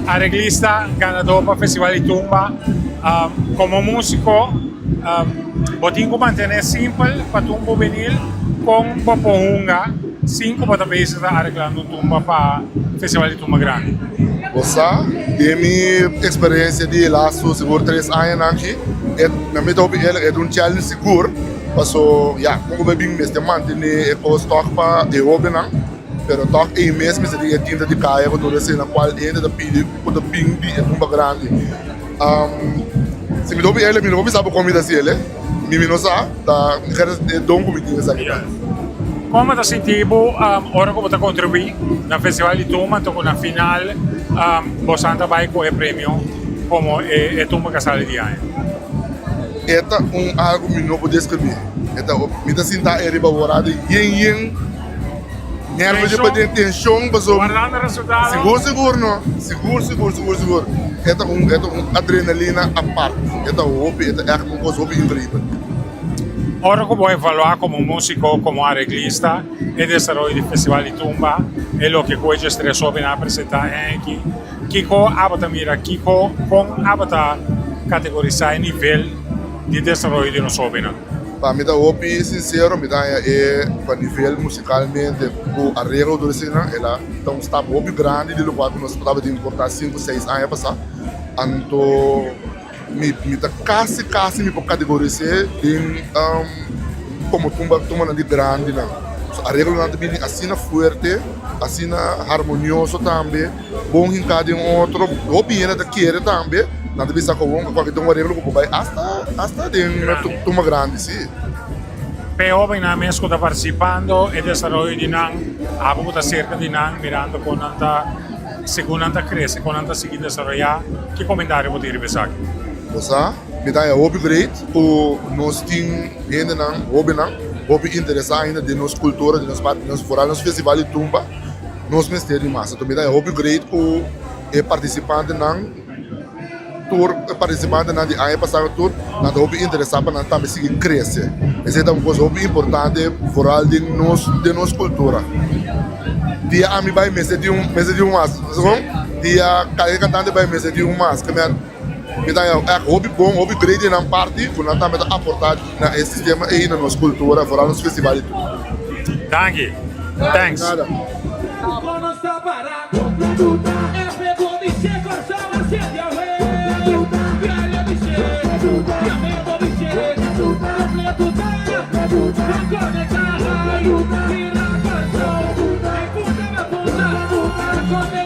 Arreglista, ganador para Festival de Tumba. Como músico, botingo mantener simple para tumba vinil con popohunga, 5 para também estar arreglando tumba para Festival de Tumba grande. Você, de minha experiência de lá, seguro 3 anos aqui, na minha opinião, é challenge seguro, passo, como bem mesmo, manter o estoque para de hobby não. Pero toch één mes met die tinta di kaya ko doon sa qual ende da pili ko da ping di tumba grande. Se me dobi ele, me dobi sabe comida se ele. Me não sa da quero dom comida sa aqui. Como está sentindo ora como está contribuir na Festival de Tumba, então na final você vai com o prêmio como é Tumba Casal de ano. Eta algo me não pode descrever. Eta me está sentindo ele bavorado yen nervo de poder tensão, guardando o resultado. Seguro. Esta adrenalina à parte. Esta é uma coisa incrível. Ora como evaluar como músico, como arreglista, e desenvolvimento do Festival de Tumba, é o que hoje estressou bem a apresentar aqui. Kiko abata mira, Kiko com abata categorizar o nível de desenvolvimento de nosso bem. Para mim, eu sincero, me dá para nível musicalmente, o arreglo do cena, ela então está muito grande, de qual nós podemos importar 5, 6 anos passar. Então, me dá quase me pode categorizar como tumba de grande, não. Arreglo não também assim forte, assim harmonioso também, bom em cada outro, opinião da querer também. Nada bisa ko wong ko kitong arreglo ko bay hasta din tuma grande sim. Pero bem na mesmo está participando e desenvolvendo de nang abo está cerca de nang mirando com anta segundo anta cresce com anta seguir desenvolver que comentário pode revisar. Você me dá upgrade o nós tem ainda não hobby interessar ainda de nossa cultura de nós forar nos festival de tumba nos mistério de massa. Então me dá upgrade o participante não tour participante na de ano passado tour na hobby interessante para também seguir crescer. Esse é uma coisa hobby importante foral de nossa cultura. Dia a mim vai mês de um mas, dia cada cantante vai mês de um mas, que me dá hobby bom, hobby grande na parte, quando também aportar na esse sistema e na nossa cultura foral nos festivais. Thank you. Thanks. Nada. Conectar, virar canção, escuta minha bunda,